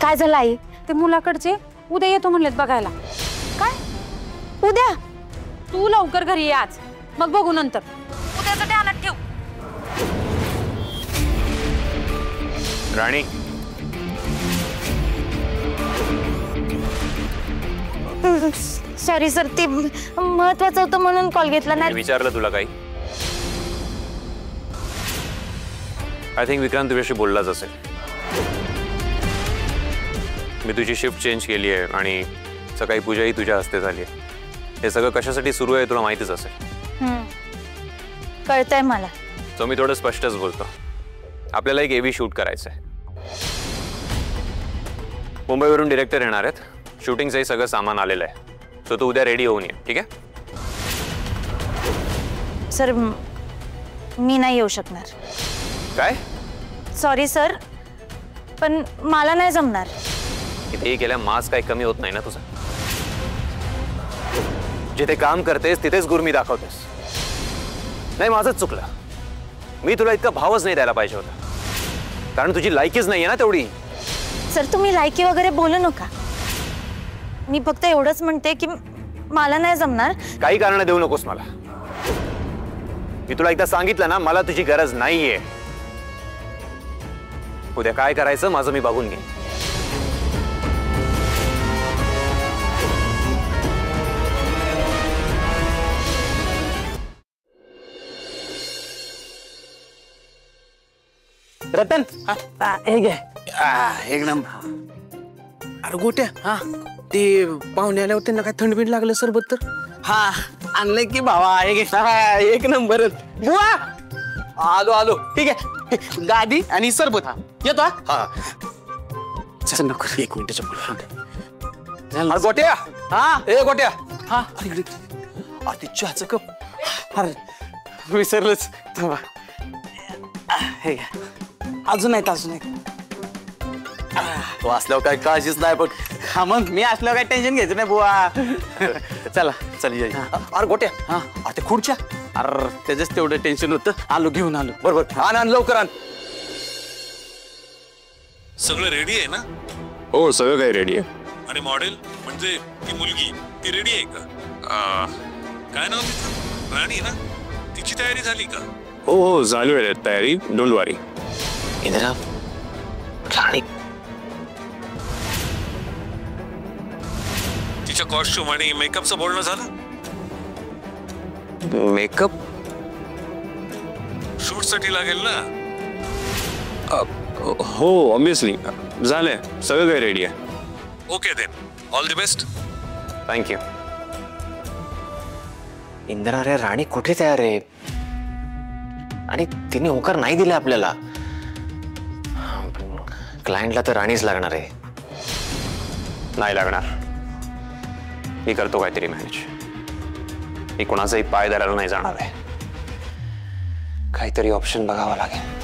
काय झालं आई? ते मुलाकडचे उद्या येतो म्हणलेत बघायला. काय उद्या? तू लवकर घरी ये आज, मग बघू नंतर. उद्याचं ध्यानात ठेव. राणी, सॉरी सर, ते महत्वाचं होतं म्हणून कॉल घेतला नाही. विचारलं तुला काही? आय थिंक विक्रांत तुझ्याशी बोललाच असेल. मी तुझी शिफ्ट चेंज केली आहे आणि सकाळी पूजाही तुझ्या हस्ते झाली आहे. हे सगळं कशासाठी सुरू आहे तुला माहितीच असेल. कळतंय मला. सो मी थोडं स्पष्टच बोलतो. आपल्याला एक एव्ही शूट करायचं आहे. मुंबईवरून डिरेक्टर येणार आहेत. शूटिंगचंही सगळं सामान आलेलं आहे. सो तू उद्या रेडी होऊन ये, ठीक आहे? सर मी नाही येऊ शकणार. काय? सॉरी सर, पण मला नाही जमणार. इथे केल्या मास काही कमी होत नाही ना तुझा. जिथे काम करतेस तिथेच गुरमी दाखवतेस. नाही, माझंच चुकलं. मी तुला इतका भावच नाही द्यायला पाहिजे होता, कारण तुझी लायकीच नाहीये ना तेवढी. सर तुम्ही लायकी वगैरे बोलू नका. मी फक्त एवढंच म्हणते की मला नाही जमणार. काही कारण देऊ नकोस मला. मी तुला एकदा सांगितलं ना, मला तुझी गरज नाहीये. उद्या काय करायचं माझं मी बघून घेईन. रतन, हे घे. एक नंबर. अरे गोट्या, हा ते पाहुणे आल्यावर त्यांना काय थंडबीड लागलं सरबत तर? हा आणलंय की भावा. हे घे. एक नंबरच. बुवा आलो आलो. ठीक आहे, गादी आणि सरबत. हा येतो. हा चल नको, 1 मिनिटाच्या पुढे. गोट्या. हा ए गोट्या. हा इकडे ते चहाचं कप. अरे विसरलंच. थांबा. हे घ्या. अजून आहेत. तो असल्यावर काय काळजीच नाही. पण हा मग मी असल्यावर काही टेन्शन घ्यायचं नाही बुवा. चला चल ये. अरे गोट्या, हा ते खुर्च्या. अरे त्याच्याच तेवढं टेन्शन होतं. आलो घेऊन आलो. बरोबर. आण लवकर आण. सगळं रेडी आहे ना? हो, सगळं काही रेडी आहे. आणि मॉडेल म्हणजे ती मुलगी ती रेडी आहे का? काय नाव तिचं? राणी ना? तिची तयारी झाली का? हो चालू आहे तयारी. डोंट वरी. इंदिरा, राणी तिच्या कॉस्ट्युम आणि मेकअपचं बोलणं झालं? मेकअप शूट साठी लागेल ना? हो ऑब्विसली झालंय. सगळं काही रेडी आहे. Okay then, all the best. Thank you. Indira, अरे राणी कुठे तयार आहे? आणि तिने होकार नाही दिला आपल्याला. क्लायंटला तर राणीच लागणार आहे. नाही लागणार. मी करतो काहीतरी मॅनेज. मी कोणाचाही पाय धरायला नाही जाणार आहे. काहीतरी ऑप्शन बघावा लागेल.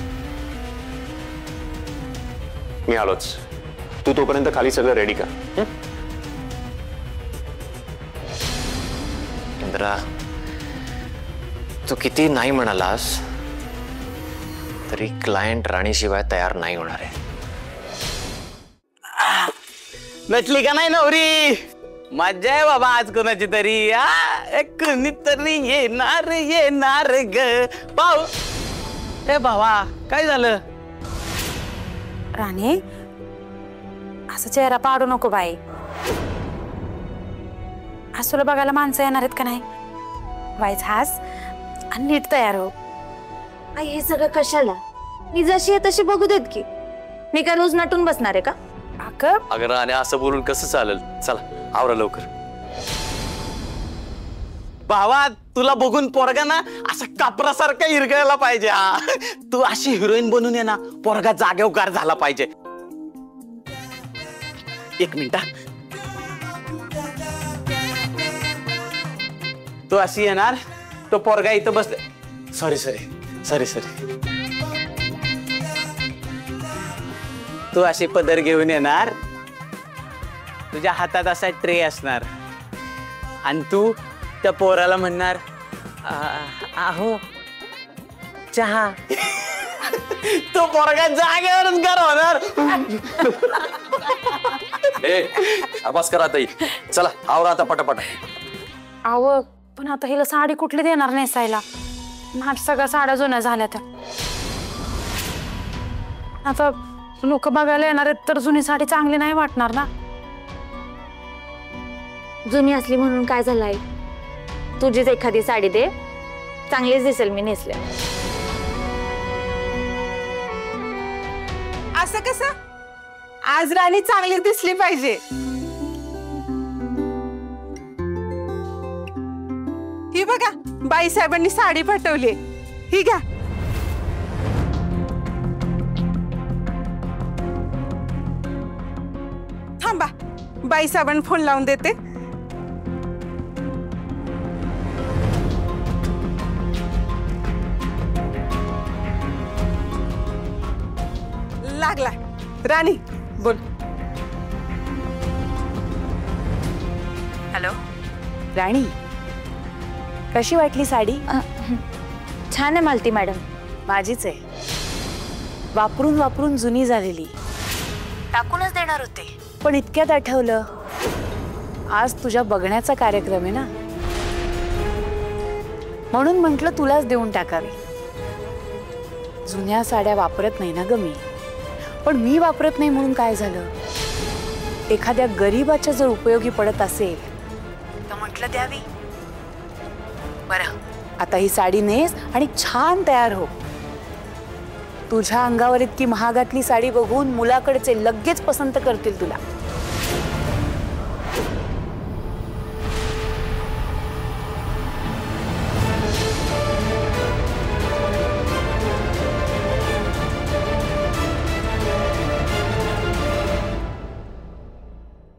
मी आलोच. तू तोपर्यंत खाली सगळं रेडी कर. इंदिरा, तू किती नाही म्हणालास तरी क्लायंट राणीशिवाय तयार नाही होणार आहे. नटली का नाही नवरी? मजा आहे बाबा आज कोणाची तरी. कोणीतरी येणार ग पाऊ. ए भावा काय झालं? राणी, असं चेहरा पाडू नको बाई. आज तुला बघायला माणसं येणार आहेत का नाही? वाईच हास आणि नीट तयार हो. आई हे सगळं कशाला? मी जशी आहे तशी बघू देत की. मी काय रोज नटून बसणार आहे का? अगं राणी, असं बोलून कसं चालेल? चला आवरा लवकर. भावा तुला बघून पोरगा ना असा कापरासारखा हिरगायला पाहिजे. हा तू अशी हिरोईन बनून ये ना, पोरगा जागेवगार झाला पाहिजे. 1 मिनिट. तू अशी येणार, तो पोरगा इथं बस. सॉरी. तू अशी पदर घेऊन येणार, तुझ्या हातात असा ट्रे असणार आणि तू त्या पोराला म्हणणार आहो चहा. तो पोरगा जागेवरच गार होणार. आवाज करा ताई. चला आवरा आता पटापट. आव पण आता हिला साडी कुठली देणार नेसायला? माझ्या सगळ्या साड्या जुन्या झाल्या त्या. आता लोक बघायला येणार आहेत तर जुनी साडी चांगली नाही वाटणार ना. जुनी असली म्हणून काय झालंय? तुझीच एखादी साडी दे, चांगलीच दिसेल मी नेसल्या. असं कसं? आज राणी चांगली दिसली पाहिजे. ही बघा बाई साहेबांनी साडी पाठवली. ही घ्या. थांबा, बाई साहेबांना फोन लावून देते. लागला. राणी बोल. हॅलो राणी, कशी वाटली साडी? छान आहे मालती मॅडम. माझीच आहे. वापरून वापरून जुनी झालेली. टाकूनच देणार होते पण इतक्यात आठवलं आज तुझ्या बघण्याचा कार्यक्रम आहे ना, म्हणून म्हटलं तुलाच देऊन टाकावी. जुन्या साड्या वापरत नाही ना ग मी, पण मी वापरत नाही म्हणून काय झालं? एखाद्या गरीबाच्या जर उपयोगी पडत असेल तर म्हटलं द्यावी. बरं, आता ही साडी नेस आणि छान तयार हो. तुझ्या अंगावर इतकी महागातली साडी बघून मुलाकडचे लगेच पसंत करतील तुला.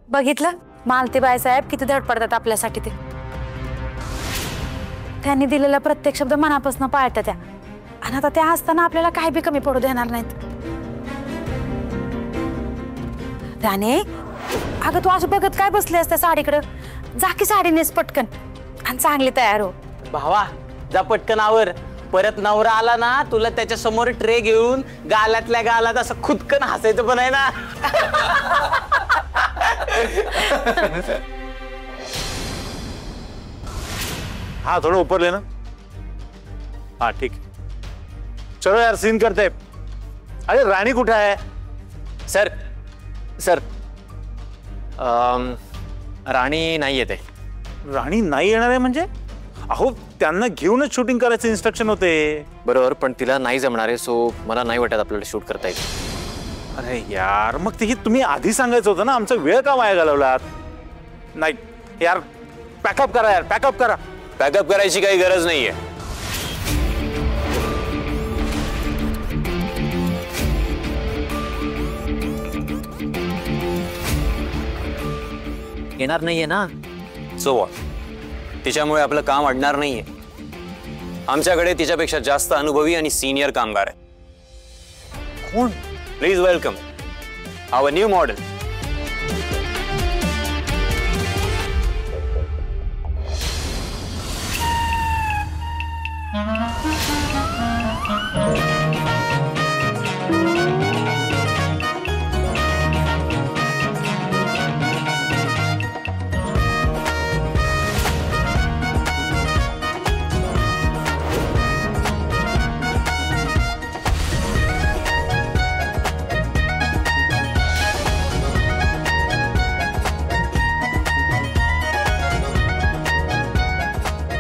बघितलं मालती बाईसाहेब किती धडपडतात आपल्यासाठी. ते त्यांनी दिलेला प्रत्येक शब्द मनापासून पाळतात त्या, आणि आता त्या असताना आपल्याला काही बी कमी पडू देणार नाहीत. राणे, अगं तू असं बघत काय बसली असते साडीकडं? जा की साडी नेस पटकन आणि चांगली तयार हो. भावा जा पटकन आवर. परत नवरा आला ना तुला त्याच्या समोर ट्रे घेऊन गालातल्या गालात असं खुदकन हसायचं पण आहे ना. हाँ थोड़ा ऊपर लेना. हाँ ठीक. चलो यार सीन करते हैं. अरे राणी कुठे आहे? सर सर राणी नाही येते. राणी नाही येणार आहे म्हणजे? अहो त्यांना घेऊनच शूटिंग करायचं इन्स्ट्रक्शन होते. बरोबर, पण तिला नाही जमणार आहे, सो मला नाही वाटत आपल्याला शूट करता येईल. अरे यार मग ते तुम्ही आधी सांगायचं होतं ना. आमचा वेळ का वाया घालवलात? नाही यार, पॅकअप करा यार, पॅकअप करा. पॅकअप करायची काही गरज नाहीये. येणार नाहीये ना. So what? तिच्यामुळे आपलं काम अडणार नाहीये. आमच्याकडे तिच्यापेक्षा जास्त अनुभवी आणि सिनियर कामगार आहेत. कोण? Please welcome our new model.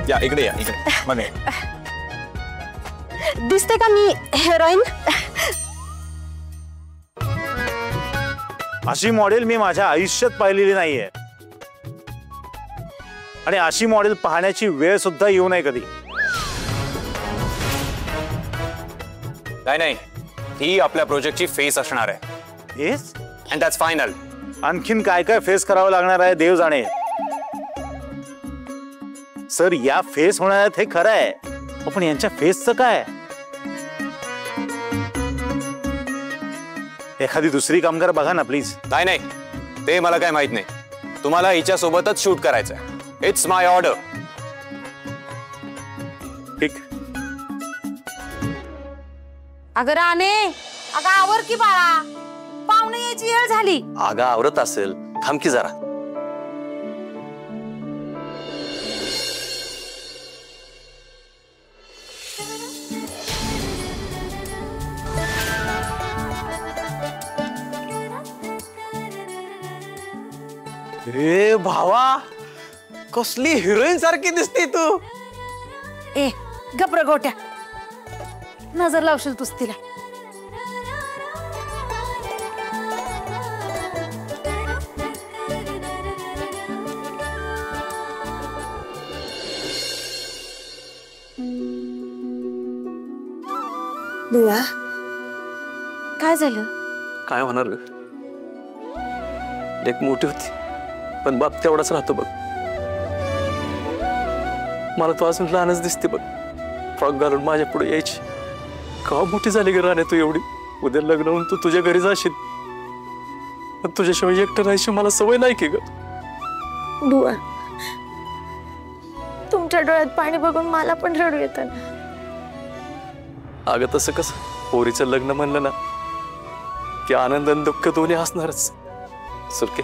या इकडे या, इकडे म्हणे. दिसते का मी हिरोईन? अशी मॉडेल मी माझ्या आयुष्यात पाहिलेली नाहीये, आणि अशी मॉडेल पाहण्याची वेळ सुद्धा येऊ नये कधी. नाही, ही आपल्या प्रोजेक्टची फेस असणार आहे. फेस? And that's final. आणखीन काय काय फेस करावं लागणार आहे देव जाणे. सर या फेस होणार आहेत हे खरं आहे, पण यांच्या फेसचं काय? एखादी दुसरी कामगार बघा ना प्लीज. नाही, ते मला काय माहित नाही. तुम्हाला हिच्या सोबतच शूट करायचंय. It's my order. ठीक. अगं राणे, अगं आवर की बाळा, पाहुणे यायची वेळ झाली. आगा आवरत असेल थांब की जरा. ए भावा, कसली हिरोईन सारखी दिसते तू. ए गप्र गोट्या, नजर लावशील तूच तिला. बुवा, काय झालं? काय होणार ग? लेक मोठी होती पण बाप तेवढाच राहतो बघ. मला तू अजून लहानच दिसते बघ. फ्रॉक घालून माझ्या पुढे यायची. केव्हा मोठी झाली ग राणे तू एवढी. उद्या लग्न होऊन तू तुझ्या घरी जाशील, पण तुझ्याशिवाय एकटं राहायची मला सवय नाही की ग. बुवा, तुमच्या डोळ्यात पाणी बघून मला पण रडू येतं ना. अगं तसं कसं, पोरीचं लग्न म्हणलं ना की आनंद आणि दुःख दोन्ही असणारच. सुरके,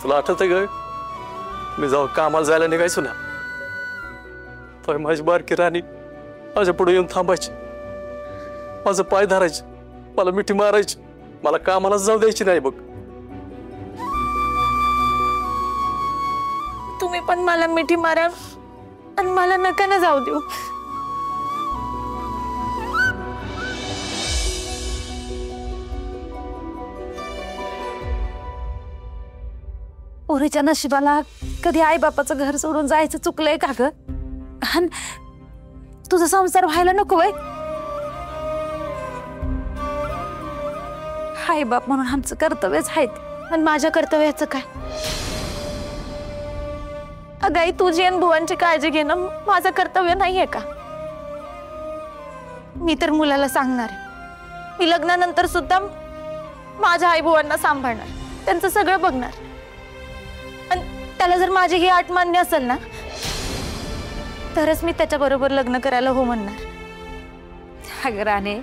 तुला आठवतंय ग मी जेव्हा कामाला जायला निघायचो ना, तर माझी बारकी राणी माझ्या पुढे येऊन थांबायची, माझं पाय धरायची, मला मिठी मारायची, मला कामाला जाऊ द्यायची नाही बघ. तुम्ही पण मला मिठी मारा आणि मला नका ना जाऊ देऊ. पोरीच्या नशिबाला कधी आई बापाचं घर सोडून जायचं चुकलंय का ग? तुझा संसार व्हायला नको वय? आई बाप म्हणून आमचं कर्तव्यच आहेत. आणि माझ्या कर्तव्याचं काय? अगाई, तुझी आणि बुवांची काळजी घेणं माझं कर्तव्य नाहीये का? मी तर मुलाला सांगणार आहे, मी लग्नानंतर सुद्धा माझ्या आई बुवांना सांभाळणार, त्यांचं सगळं बघणार. आणि त्याला जर माझी ही आट मान्य असेल ना, तरच मी त्याच्या बरोबर लग्न करायला हो म्हणणार. अगं राणे,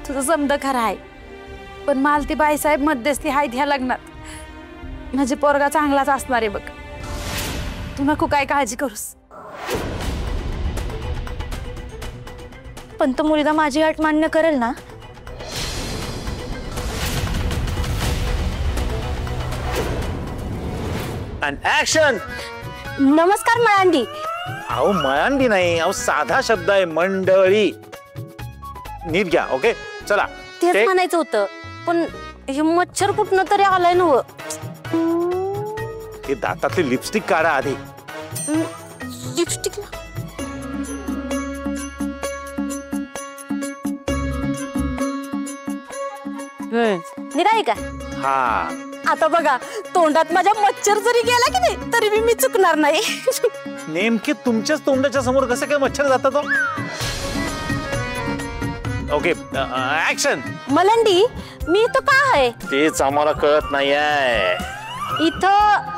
तुझं समज खरं आहे, पण मालती बाईसाहेब मध्यस्थी आहेत ह्या लग्नात. म्हणजे पोरगा चांगलाच असणार आहे बघ. तू नको काय काळजी करूस. पण तो मुलगा माझी अट मान्य करेल ना? ऍक्शन. नमस्कार मळांडी. अहो मळांडी नाही, अहो साधा शब्द आहे, मंडळी. नीट घ्या. ओके चला. तेच म्हणायचं होतं, पण हे मच्छर कुठनं तरी आलाय ना. हे दातातली लिपस्टिक काढा आधी. लिपस्टिक निराय का? हा, आता बघा, तोंडात माझ्या मच्छर जरी गेला की नाही तरी मी चुकणार नाही. नेमके तुमच्याच तोंडाच्या समोर कसं काय मच्छर जातात? Okay action. मलंडी, मी इथं का आहे? तेच आम्हाला कळत नाहीये. इथं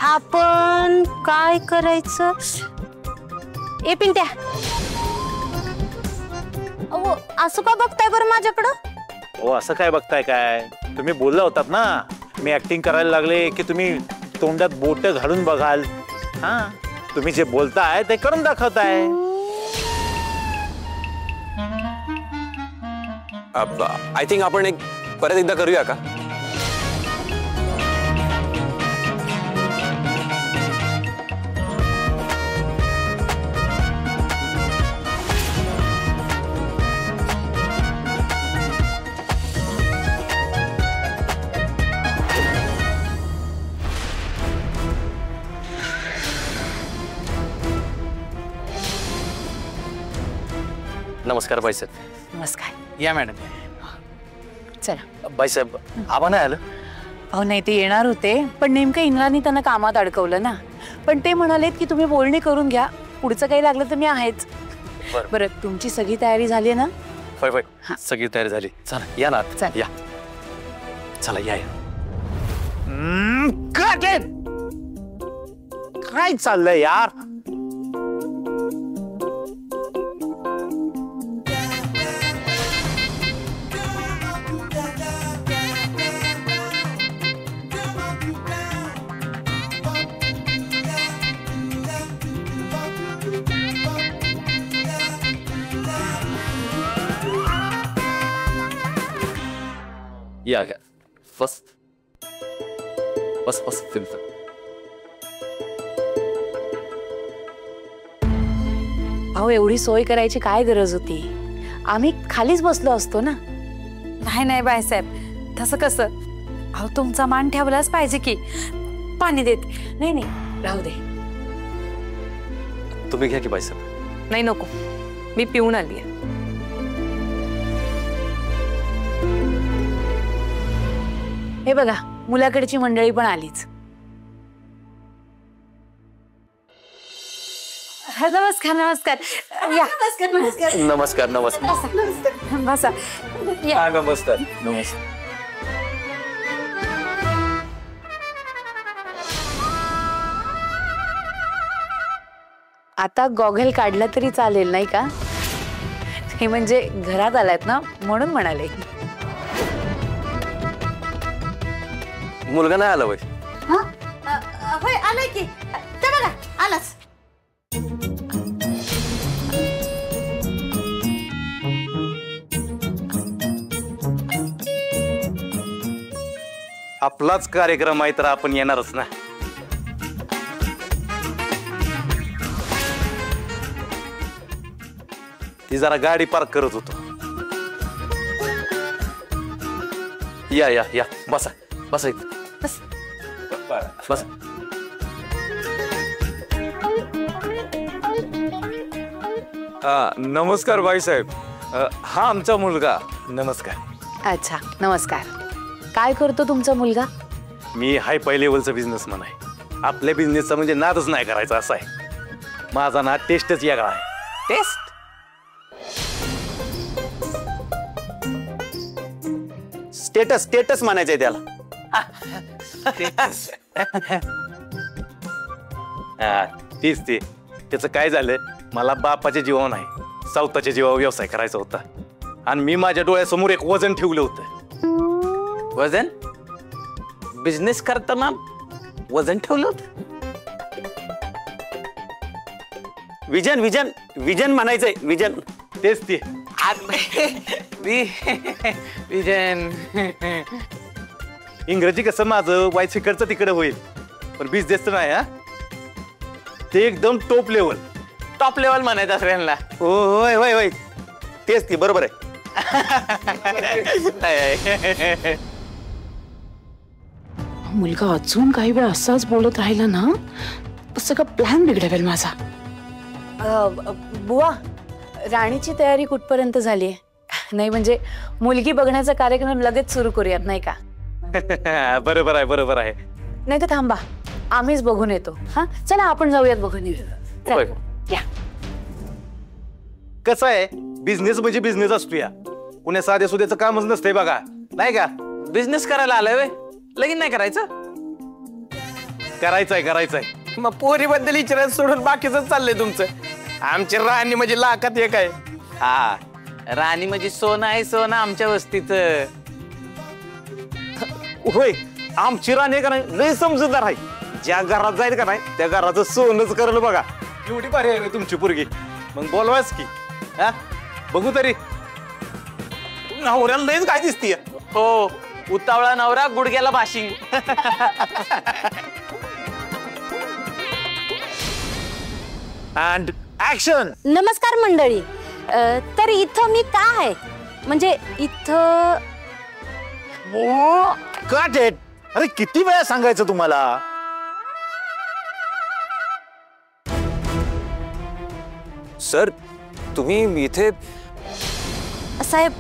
आपण काय करायचं? ए पिंट्या, अहो असं का बघताय बरं माझ्याकडं? हो, असं काय बघताय काय? तुम्ही बोलला होतात ना, मी ऍक्टिंग करायला लागले की तुम्ही तोंडात बोट घालून बघाल. हा, तुम्ही जे बोलताय ते करून दाखवताय. आय थिंक आपण परत एकदा करूया का? नमस्कार बाईसाहेब. नमस्कार. या मॅडम. चला. बाईसाहेब, आबा नाही आलं? अहो नाही, ते येणार होते, पण नेमकं इंद्रानी त्यांना कामात अडकवलं ना. पण ते म्हणालेत की तुम्ही बोलणी करून घ्या, पुढचं काही लागलं तर मी आहेच. बरं, तुमची सगळी तयारी झाली ना? होय होय, सगळी तयारी झाली. चला या ना. चल. या. चला या. काय चाललंय यार? या घ्या बस बस बस तिथं. अहो एवढी सोय करायची काय गरज होती? आम्ही खालीच बसलो असतो ना. नाही नाही बाईसाहेब, तसं कसं? अहो तुमचा मान ठेवलाच पाहिजे की. पाणी देत. नाही नाही राहू दे. तुम्ही घ्या की बाईसाहेब. नाही नको, मी पिऊन आली. हे बघा मुलाकडची मंडळी पण आलीच. नमस्कार नमस्कार. या नमस्कार नमस्कार. बसा. या. नमस्कार नमस्कार. आता गॉगल काढला तरी चालेल नाही का? हे म्हणजे घरात आलात ना म्हणून म्हणाले. मुलगा नाही आला वय? होय आलाय की. ते बघा आलाच. आपलाच कार्यक्रम आहे तर आपण येणारच ना. ती जरा गाडी पार्क करत होतो. या या या बसा बसा इथं. बस. बस. नमस्कार बाईसाहेब. हा आमचा मुलगा. नमस्कार. अच्छा नमस्कार. काय करतो तुमचा मुलगा? मी हाय पाय लेवलचा बिझनेसमॅन आहे. आपल्या बिझनेसचा म्हणजे नादच नाही करायचा असा आहे. माझा नाद टेस्टच वेगळा आहे. टेस्ट. स्टेटस स्टेटस म्हणायचंय त्याला. तीच ते. त्याचं काय झालं, मला बापाच्या जीवावर नाही सावताच्या जीवावर व्यवसाय करायचा होता आणि मी माझ्या डोळ्यासमोर एक वजन ठेवलं होतं. वजन? बिझनेस करताना वजन ठेवलं होतं? विजन विजन विजन म्हणायचंय. विजन. तेच ते. विजन. इंग्रजी कसं माझं वाईट इकडचं तिकडे होईल, पण बिझनेसचं नाही. हा ते एकदम टॉप लेवल. टॉप लेवल म्हणायचं असेल यांना. होय होय होय तेच ती. बरोबर आहे. मुलगा अजून काही वेळ असाच बोलत राहिला ना तर सगळं प्लॅन बिघडवेल माझा. बुवा राणीची तयारी कुठपर्यंत झाली? नाही म्हणजे मुलगी बघण्याचा कार्यक्रम लगेच सुरू करूयात नाही का? बरोबर आहे बरोबर आहे. नाही तर थांबा आम्हीच बघून येतो. हा चला आपण जाऊयात बघून येऊ. होय. या. कसं आहे, बिझनेस म्हणजे बिझनेस असतो. या कुण्या साध्या सुध्याचं कामच नसतंय बघा नाही का? बिझनेस करायला आलाय वे, लगीन नाही करायचं? करायचंय करायचंय. मग पोरीबद्दल विचारायचं सोडून बाकीच चाललंय तुमचं. आमची राणी म्हणजे लाखात एक आहे. हा राणी म्हणजे सोनं आहे, सोनं आमच्या वस्तीचं. होय आमची राणी का नाही लय समजूतदार आहे. ज्या घरात जाईल का नाही त्या घराचं सोनच करल बघा. एवढी भारी आहे तुमची पोरगी. मग बोलवायच की. हा बघू तरी. नवऱ्याला लयच काय दिसतीये. हो उतावळा नवरा गुडघ्याला भाशिंग. And action. नमस्कार मंडळी. तर इथं मी का आहे म्हणजे इथं काट आहे. अरे किती वेळा सांगायचं तुम्हाला? सर तुम्ही इथे. साहेब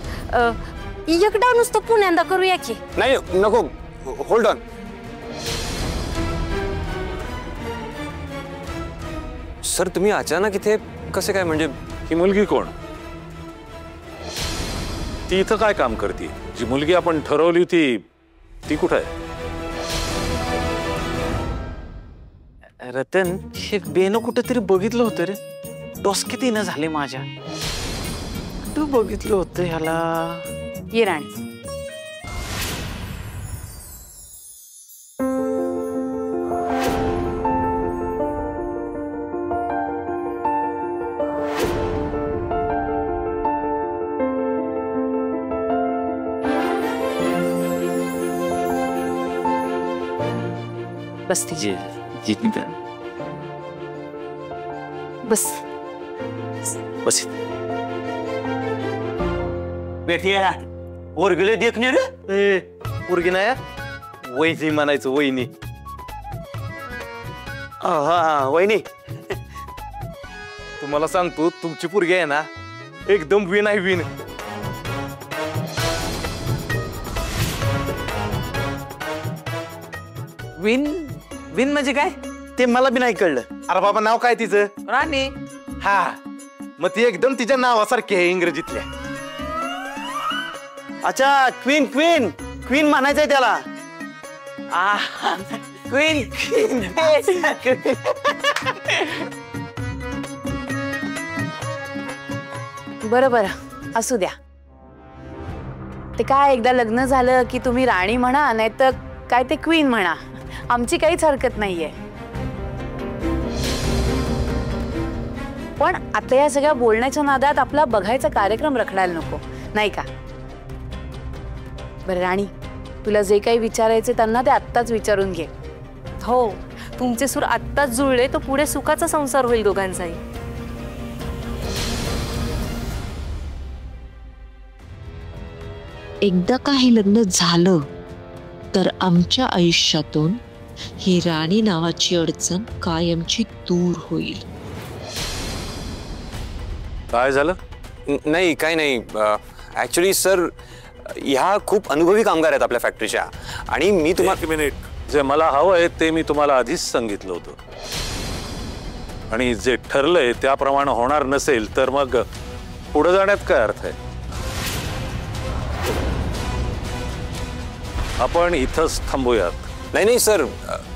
एकदा नुसतं पुण्यांदा करूया की. नाही नको. Hold on. सर तुम्ही अचानक इथे कसे काय? म्हणजे ही मुलगी कोण? ती इथं काय काम करते? जी मुलगी आपण ठरवली होती ती कुठं आहे? रतन हे बेनो कुठेतरी बघितलं होतं रे. डोसके न झाले माझ्या. तू बघितलं होतं ह्याला. ये राणी. बसते जितेंद्र बस बस बेटिया पोरगले देखणे रे पोरगी नाही वहिनी म्हणायचं वहिनी. हा वहिनी तुम्हाला सांगतो तुमची पोरगी आहे ना एकदम विन आहे विन. विन विन म्हणजे काय ते मला बी नाही कळलं. अरे बाबा नाव काय तिचं? राणी. हा मग ती एकदम तिच्या नावासारखी आहे इंग्रजीतल्या. अच्छा क्वीन क्वीन क्वीन म्हणायचंय त्याला. क्वीन क्वीन बरं बरं असू द्या. ते काय एकदा लग्न झालं की तुम्ही राणी म्हणा नाही तर काय ते क्वीन म्हणा, आमची काहीच हरकत नाहीये. पण आता या सगळ्या बोलण्याच्या नादात आपला बघायचा कार्यक्रम रखडायला नको नाही का? बरं राणी, तुला जे काही विचारायचे त्यांना ते आत्ताच विचारून घे. हो, तुमचे सूर आत्ताच जुळले तर पुढे सुखाचा संसार होईल दोघांचाही. एकदा का हे लग्न झालं तर आमच्या आयुष्यातून ही राणी नावाची अडचण कायमची दूर होईल. काय झालं? नाही काय नाही. ऍक्च्युली सर ह्या खूप अनुभवी कामगार आहेत आपल्या फॅक्टरीच्या आणि मी तुम्हाला. मिनिट, जे मला हवं आहे ते मी तुम्हाला आधीच सांगितलं होतं आणि जे ठरलंय त्याप्रमाणे होणार नसेल तर मग पुढे जाण्यात काय अर्थ आहे? आपण इथंच थांबूयात. नाही नाही सर,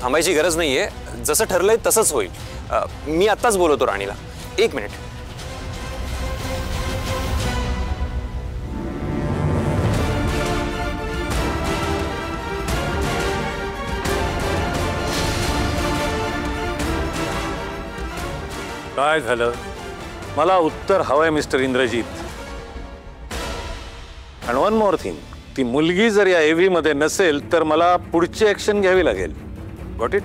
थांबायची गरज नाहीये. जसं ठरलंय तसंच होईल. मी आत्ताच बोलवतो राणीला. एक मिनिट. काय झालं? मला उत्तर हवंय mister Indrajit. And one more thing, ती मुलगी जर या एव्ही मध्ये नसेल तर मला पुढची ऍक्शन घ्यावी लागेल. Got it?